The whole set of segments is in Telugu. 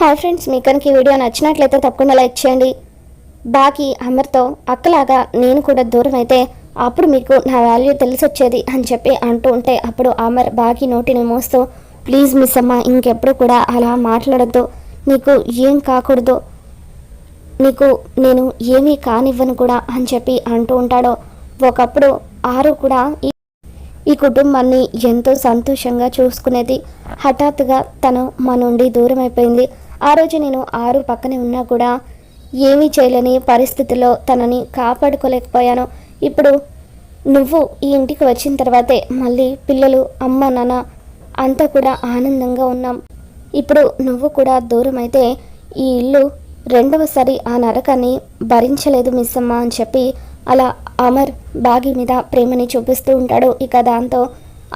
హాయ్ ఫ్రెండ్స్, మీకు కనుక ఈ వీడియో నచ్చినట్లయితే తప్పకుండా లైక్ చేయండి. బాకీ అమర్తో అక్కలాగా నేను కూడా దూరం అయితే అప్పుడు మీకు నా వాల్యూ తెలిసొచ్చేది అని చెప్పి అంటూ ఉంటే అప్పుడు అమర్ బాకీ నోటిని మోస్తూ, ప్లీజ్ మిస్ అమ్మ, ఇంకెప్పుడు కూడా అలా మాట్లాడద్దు, నీకు ఏం కాకూడదు, నీకు నేను ఏమీ కానివ్వను కూడా అని చెప్పి అంటూ ఉంటాడో. ఒకప్పుడు ఆరు కూడా ఈ కుటుంబాన్ని ఎంతో సంతోషంగా చూసుకునేది. హఠాత్తుగా తను మా నుండి దూరం అయిపోయింది. ఆ రోజు నేను ఆరు పక్కనే ఉన్నా కూడా ఏమీ చేయలేని పరిస్థితుల్లో తనని కాపాడుకోలేకపోయాను. ఇప్పుడు నువ్వు ఈ ఇంటికి వచ్చిన తర్వాతే మళ్ళీ పిల్లలు, అమ్మ, నాన్న అంతా కూడా ఆనందంగా ఉన్నాం. ఇప్పుడు నువ్వు కూడా దూరం అయితే ఈ ఇల్లు రెండవసారి ఆ నరకాన్ని భరించలేదు మిస్ అమ్మ అని చెప్పి అలా అమర్ బాగి మీద ప్రేమని చూపిస్తూ ఉంటాడు. ఇక దాంతో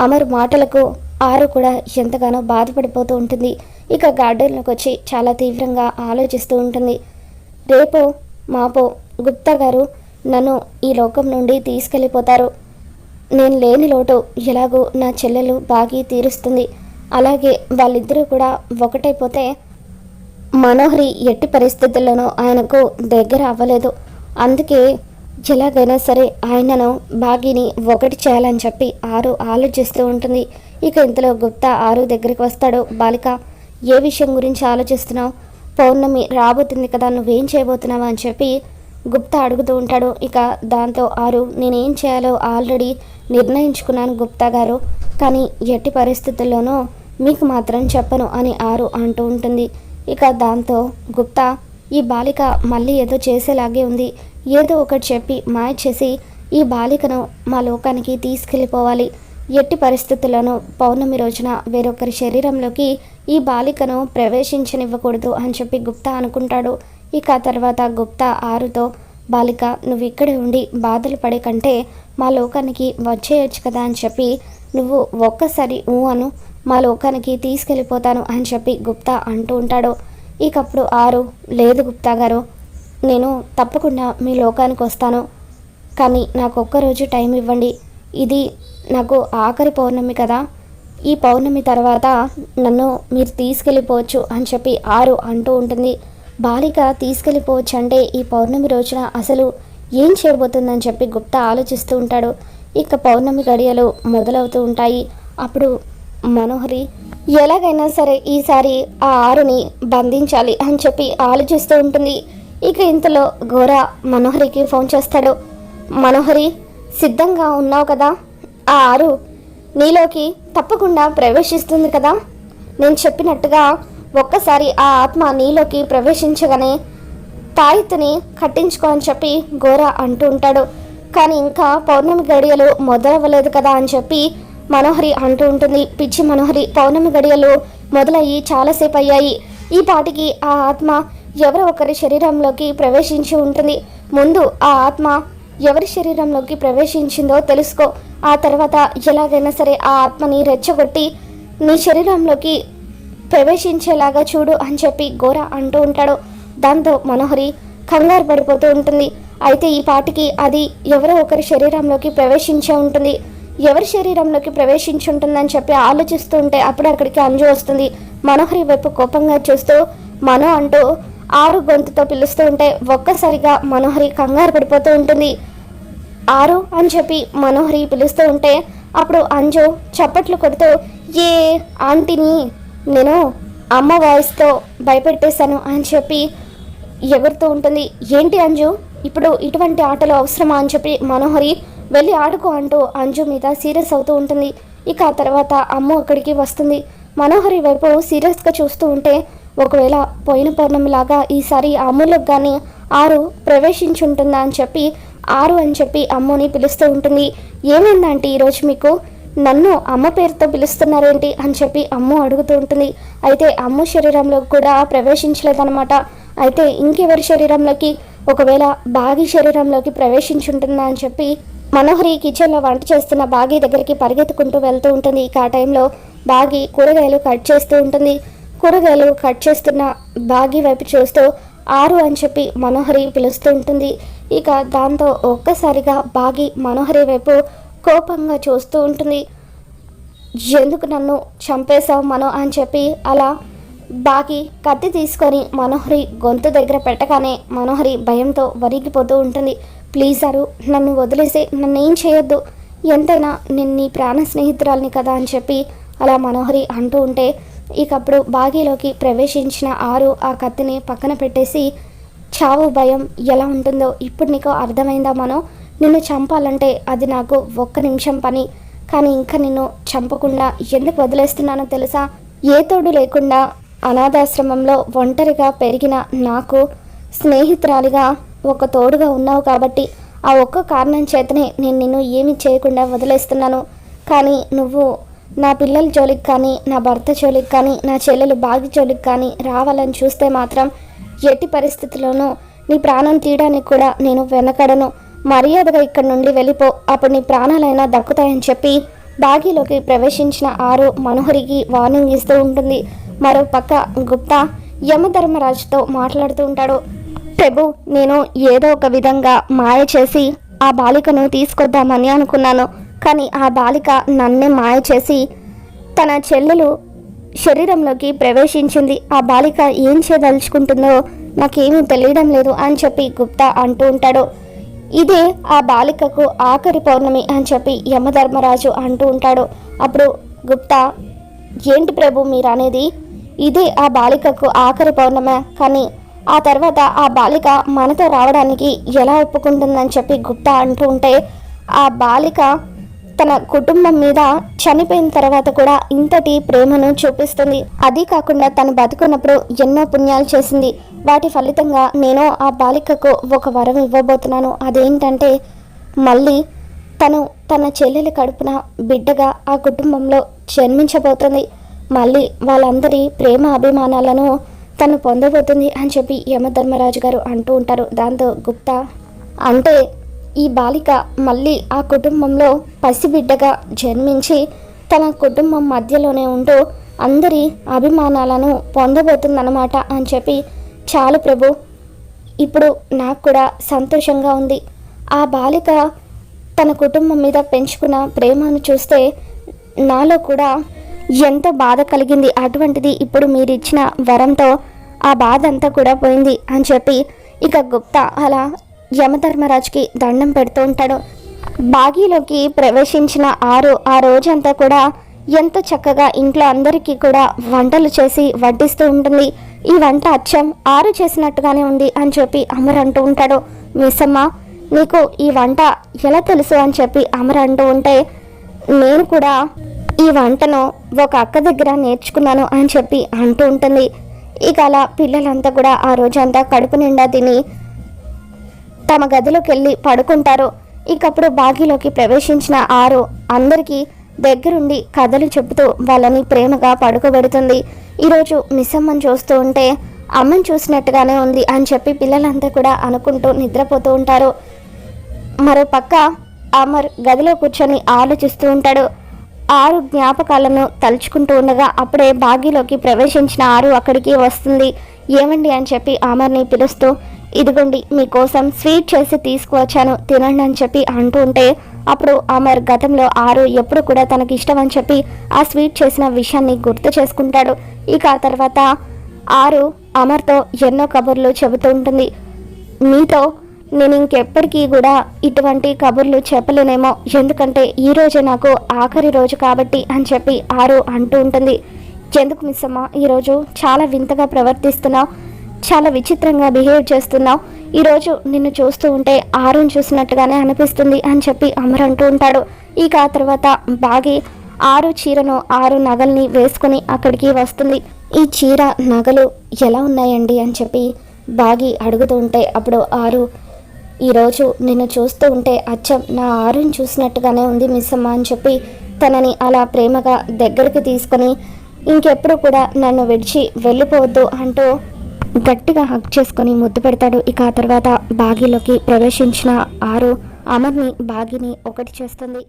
అమర్ మాటలకు ఆరు కూడా ఎంతగానో బాధపడిపోతూ ఉంటుంది. ఇక గార్డెన్లోకి వచ్చి చాలా తీవ్రంగా ఆలోచిస్తూ ఉంటుంది. రేపో మాపో గుప్తా గారు నన్ను ఈ లోకం నుండి తీసుకెళ్ళిపోతారు. నేను లేని లోటు ఎలాగో నా చెల్లెలు బాగి తీరుస్తుంది. అలాగే వాళ్ళిద్దరూ కూడా ఒకటైపోతే మనోహరి ఎట్టి పరిస్థితుల్లోనూ ఆయనకు దగ్గర అవ్వలేదు. అందుకే ఎలాగైనా సరే ఆయనను బాగిని ఒకటి చేయాలని చెప్పి ఆరు ఆలోచిస్తూ ఉంటుంది. ఇక ఇంతలో గుప్తా ఆరు దగ్గరికి వస్తాడు. బాలిక, ఏ విషయం గురించి ఆలోచిస్తున్నావు? పౌర్ణమి రాబోతుంది కదా, నువ్వేం చేయబోతున్నావు అని చెప్పి గుప్తా అడుగుతూ ఉంటాడు. ఇక దాంతో ఆరు, నేనేం చేయాలో ఆల్రెడీ నిర్ణయించుకున్నాను గుప్తా గారు, కానీ ఎట్టి పరిస్థితుల్లోనూ మీకు మాత్రం చెప్పను అని ఆరు అంటూ ఉంటుంది. ఇక దాంతో గుప్తా, ఈ బాలిక మళ్ళీ ఏదో చేసేలాగే ఉంది, ఏదో ఒకటి చెప్పి మాయ చేసి ఈ బాలికను మా లోకానికి తీసుకెళ్ళిపోవాలి. ఎట్టి పరిస్థితుల్లోనూ పౌర్ణమి రోజున వేరొకరి శరీరంలోకి ఈ బాలికను ప్రవేశించనివ్వకూడదు అని చెప్పి గుప్తా అనుకుంటాడు. ఇక తర్వాత గుప్తా ఆరుతో, బాలిక, నువ్వు ఇక్కడే ఉండి బాధలు పడే కంటే మా లోకానికి వచ్చేయచ్చు కదా అని చెప్పి నువ్వు ఒక్కసారి అను, మా లోకానికి తీసుకెళ్ళిపోతాను అని చెప్పి గుప్తా అంటూ ఉంటాడు. ఇకప్పుడు ఆరు, లేదు గుప్తా గారు, నేను తప్పకుండా మీ లోకానికి వస్తాను, కానీ నాకు ఒక్కరోజు టైం ఇవ్వండి. ఇది నాకు ఆఖరి పౌర్ణమి కదా, ఈ పౌర్ణమి తర్వాత నన్ను మీరు తీసుకెళ్ళిపోవచ్చు అని చెప్పి ఆరు అంటూ ఉంటుంది. బాలిక తీసుకెళ్ళిపోవచ్చు అంటే ఈ పౌర్ణమి రోజున అసలు ఏం చేయబోతుందని చెప్పి గుప్తా ఆలోచిస్తూ ఉంటాడు. ఇక పౌర్ణమి గడియలు మొదలవుతూ ఉంటాయి. అప్పుడు మనోహరి ఎలాగైనా సరే ఈసారి ఆ ఆరుని బంధించాలి అని చెప్పి ఆలోచిస్తూ ఉంటుంది. ఇక ఇంతలో ఘోర మనోహరికి ఫోన్ చేస్తాడు. మనోహరి, సిద్ధంగా ఉన్నావు కదా, ఆ ఆరు నీలోకి తప్పకుండా ప్రవేశిస్తుంది కదా, నేను చెప్పినట్టుగా ఒక్కసారి ఆ ఆత్మ నీలోకి ప్రవేశించగానే తాయిత్తుని కట్టించుకో అని చెప్పి ఘోర అంటూ ఉంటాడు. కానీ ఇంకా పౌర్ణమి గడియలు మొదలవ్వలేదు కదా అని చెప్పి మనోహరి అంటూ ఉంటుంది. పిచ్చి మనోహరి, పౌర్ణమి గడియలు మొదలయ్యి చాలాసేపు అయ్యాయి. ఈ పాటికి ఆ ఆత్మ ఎవరో ఒకరి శరీరంలోకి ప్రవేశించి ఉంటుంది. ముందు ఆ ఆత్మ ఎవరి శరీరంలోకి ప్రవేశించిందో తెలుసుకో, ఆ తర్వాత ఎలాగైనా సరే ఆ ఆత్మని రెచ్చగొట్టి నీ శరీరంలోకి ప్రవేశించేలాగా చూడు అని చెప్పి ఘోర అంటూ ఉంటాడు. దాంతో మనోహరి కంగారు పడిపోతూ ఉంటుంది. అయితే ఈ పాటికి అది ఎవరో ఒకరి శరీరంలోకి ప్రవేశించే ఉంటుంది. ఎవరి శరీరంలోకి ప్రవేశించి ఉంటుందని చెప్పి ఆలోచిస్తూ ఉంటే అప్పుడు అక్కడికి అంజు వస్తుంది. మనోహరి వైపు కోపంగా చూస్తూ మనో అంటూ ఆరు గొంతుతో పిలుస్తూ ఉంటే ఒక్కసారిగా మనోహరి కంగారు పడిపోతూ ఉంటుంది. ఆరు అని చెప్పి మనోహరి పిలుస్తూ ఉంటే అప్పుడు అంజు చప్పట్లు కొడుతూ, ఏ ఆంటీని నేను అమ్మ వాయిస్తో భయపెట్టేశాను అని చెప్పి ఎగురుతూ ఉంటుంది. ఏంటి అంజు, ఇప్పుడు ఇటువంటి ఆటలు అవసరమా అని చెప్పి మనోహరి వెళ్ళి ఆడుకో అంటూ అంజు మీద సీరియస్ అవుతూ ఉంటుంది. ఇక ఆ తర్వాత అమ్మ అక్కడికి వస్తుంది. మనోహరి వైపు సీరియస్గా చూస్తూ ఉంటే ఒకవేళ పోయిన పౌర్ణమిలాగా ఈసారి అమ్ములకు కానీ ఆరు ప్రవేశించుంటుందా అని చెప్పి ఆరు అని చెప్పి అమ్ముని పిలుస్తూ ఉంటుంది. ఏమైందంటే ఈరోజు మీకు నన్ను అమ్మ పేరుతో పిలుస్తున్నారేంటి అని చెప్పి అమ్ము అడుగుతూ ఉంటుంది. అయితే అమ్ము శరీరంలో కూడా ప్రవేశించలేదన్నమాట. అయితే ఇంకెవరి శరీరంలోకి, ఒకవేళ బాగి శరీరంలోకి ప్రవేశించుంటుందా అని చెప్పి మనోహరి కిచెన్లో వంట చేస్తున్న బాగి దగ్గరికి పరిగెత్తుకుంటూ వెళ్తూ ఉంటుంది. ఇక ఆ టైంలో బాగి కూరగాయలు కట్ చేస్తూ ఉంటుంది. కూరగాయలు కట్ చేస్తున్న బాగి వైపు చూస్తూ ఆరు అని చెప్పి మనోహరి పిలుస్తూ ఉంటుంది. ఇక దాంతో ఒక్కసారిగా బాగి మనోహరి వైపు కోపంగా చూస్తూ ఉంటుంది. ఎందుకు నన్ను చంపేశావు మనో అని చెప్పి అలా బాగి కత్తి తీసుకొని మనోహరి గొంతు దగ్గర పెట్టగానే మనోహరి భయంతో వరిగిపోతూ ఉంటుంది. ప్లీజ్ అరు, నన్ను వదిలేసి నన్ను ఏం చేయొద్దు, ఎంతైనా నేను నీ ప్రాణ స్నేహితురాల్ని కదా అని చెప్పి అలా మనోహరి అంటూ ఉంటే ఇకప్పుడు బాగిలోకి ప్రవేశించిన ఆరు ఆ కత్తిని పక్కన పెట్టేసి, చావు భయం ఎలా ఉంటుందో ఇప్పుడు నీకు అర్థమైందా మనో, నిన్ను చంపాలంటే అది నాకు 1 నిమిషం పని, కానీ ఇంకా నిన్ను చంపకుండా ఎందుకు వదిలేస్తున్నానో తెలుసా? ఏ తోడు లేకుండా అనాథాశ్రమంలో ఒంటరిగా పెరిగిన నాకు స్నేహితురాలిగా ఒక తోడుగా ఉన్నావు కాబట్టి ఆ ఒక్క కారణం చేతనే నేను నిన్ను ఏమీ చేయకుండా వదిలేస్తున్నాను. కానీ నువ్వు నా పిల్లల జోలికి కానీ, నా భర్త జోలికి కానీ, నా చెల్లెలు బాగి జోలికి కానీ రావాలని చూస్తే మాత్రం ఎట్టి పరిస్థితుల్లోనూ నీ ప్రాణం తీయడానికి కూడా నేను వెనకడను. మర్యాదగా ఇక్కడి నుండి వెళ్ళిపో, అప్పుడు నీ ప్రాణాలైనా దక్కుతాయని చెప్పి బాగిలోకి ప్రవేశించిన ఆరు మనోహరికి వార్నింగ్ ఇస్తూ ఉంటుంది. మరో పక్క గుప్తా యమధర్మరాజుతో మాట్లాడుతూ ఉంటాడు. ప్రభు, నేను ఏదో ఒక విధంగా మాయ చేసి ఆ బాలికను తీసుకొద్దామని అనుకున్నాను, కానీ ఆ బాలిక నన్నే మాయ చేసి తన చెల్లెలు శరీరంలోకి ప్రవేశించింది. ఆ బాలిక ఏం చేయదలుచుకుంటుందో నాకేమీ తెలియడం లేదు అని చెప్పి గుప్తా అంటూ ఉంటాడు. ఇదే ఆ బాలికకు ఆఖరి పౌర్ణమి అని చెప్పి యమధర్మరాజు అంటూ ఉంటాడు. అప్పుడు గుప్తా, ఏంటి ప్రభు మీరు అనేది? ఇదే ఆ బాలికకు ఆఖరి పౌర్ణమే, కానీ ఆ తర్వాత ఆ బాలిక మనతో రావడానికి ఎలా ఒప్పుకుంటుందని చెప్పి గుప్తా అంటూ ఉంటే, ఆ బాలిక తన కుటుంబం మీద చనిపోయిన తర్వాత కూడా ఇంతటి ప్రేమను చూపిస్తుంది. అది కాకుండా తను బతుకున్నప్పుడు ఎన్నో పుణ్యాలు చేసింది. వాటి ఫలితంగా నేను ఆ బాలికకు ఒక వరం ఇవ్వబోతున్నాను. అదేంటంటే మళ్ళీ తను తన చెల్లెలి కడుపున బిడ్డగా ఆ కుటుంబంలో జన్మించబోతుంది. మళ్ళీ వాళ్ళందరి ప్రేమ అభిమానాలను తను పొందబోతుంది అని చెప్పి యమధర్మరాజు గారు అంటూ ఉంటారు. దాంతో గుప్తా, అంటే ఈ బాలిక మళ్ళీ ఆ కుటుంబంలో పసిబిడ్డగా జన్మించి తన కుటుంబం మధ్యలోనే ఉంటూ అందరి అభిమానాలను పొందబోతుందన్నమాట అని చెప్పి, చాలు ప్రభు, ఇప్పుడు నాకు కూడా సంతోషంగా ఉంది. ఆ బాలిక తన కుటుంబం మీద పెంచుకున్న ప్రేమను చూస్తే నాలో కూడా ఎంతో బాధ కలిగింది. అటువంటిది ఇప్పుడు మీరు ఇచ్చిన వరంతో ఆ బాధ అంతా కూడా పోయింది అని చెప్పి ఇక గుప్తా అలా యమధర్మరాజుకి దండం పెడుతూ ఉంటాడు. బాగిలోకి ప్రవేశించిన ఆరు ఆ రోజంతా కూడా ఎంతో చక్కగా ఇంట్లో అందరికీ కూడా వంటలు చేసి వడ్డిస్తూ ఉంటుంది. ఈ వంట అచ్చం ఆరు చేసినట్టుగానే ఉంది అని చెప్పి అమర్ అంటూ ఉంటాడు. మిస్సమ్మ, నీకు ఈ వంట ఎలా తెలుసు అని చెప్పి అమర్ అంటూ ఉంటే, నేను కూడా ఈ వంటను ఒక అక్క దగ్గర నేర్చుకున్నాను అని చెప్పి అంటూ ఉంటుంది. ఇక అలా పిల్లలంతా కూడా ఆ రోజంతా కడుపు నిండా తిని తమ గదిలోకి వెళ్ళి పడుకుంటారు. ఇంకప్పుడు బాగిలోకి ప్రవేశించిన ఆరు అందరికీ దగ్గరుండి కథలు చెబుతూ వాళ్ళని ప్రేమగా పడుకోబెడుతుంది. ఈరోజు మిస్సమ్మని చూస్తూ ఉంటే అమ్మని చూసినట్టుగానే ఉంది అని చెప్పి పిల్లలంతా కూడా అనుకుంటూ నిద్రపోతూ ఉంటారు. మరో పక్క అమర్ గదిలో కూర్చొని ఆలోచిస్తూ ఉంటాడు. ఆరు జ్ఞాపకాలను తలుచుకుంటూ ఉండగా అప్పుడే బాగిలోకి ప్రవేశించిన ఆరు అక్కడికి వస్తుంది. ఏమండి అని చెప్పి అమర్ని పిలుస్తూ, ఇదిగోండి మీకోసం స్వీట్ చేసి తీసుకువచ్చాను, తినండి అని చెప్పి అంటూ ఉంటే అప్పుడు అమర్ గతంలో ఆరు ఎప్పుడు కూడా తనకి ఇష్టం అని చెప్పి ఆ స్వీట్ చేసిన విషయాన్ని గుర్తు చేసుకుంటాడు. ఇక ఆ తర్వాత ఆరు అమర్తో ఎన్నో కబుర్లు చెబుతూ ఉంటుంది. మీతో నేను ఇంకెప్పటికీ కూడా ఇటువంటి కబుర్లు చెప్పలేనేమో, ఎందుకంటే ఈరోజే నాకు ఆఖరి రోజు కాబట్టి అని చెప్పి ఆరు అంటూ ఉంటుంది. ఎందుకు మిస్సమ్మ ఈరోజు చాలా వింతగా ప్రవర్తిస్తున్నావు, చాలా విచిత్రంగా బిహేవ్ చేస్తున్నావు, ఈరోజు నిన్ను చూస్తూ ఉంటే ఆరుని చూసినట్టుగానే అనిపిస్తుంది అని చెప్పి అమర్ అంటూ ఉంటాడు. ఇక ఆ తర్వాత బాగి ఆరు చీరను ఆరు నగల్ని వేసుకుని అక్కడికి వస్తుంది. ఈ చీర నగలు ఎలా ఉన్నాయండి అని చెప్పి బాగి అడుగుతూ ఉంటే అప్పుడు ఆరు, ఈరోజు నిన్ను చూస్తూ ఉంటే అచ్చం నా ఆరుని చూసినట్టుగానే ఉంది మిస్సమ్మ అని చెప్పి తనని అలా ప్రేమగా దగ్గరికి తీసుకొని ఇంకెప్పుడు కూడా నన్ను విడిచి వెళ్ళిపోవద్దు అంటూ గట్టిగా హగ్ చేసుకొని ముద్దు పెడతాడు. ఇక ఆ తర్వాత బాగిలోకి ప్రవేశించిన ఆరు అమర్ని బాగిని ఒకటి చేస్తుంది.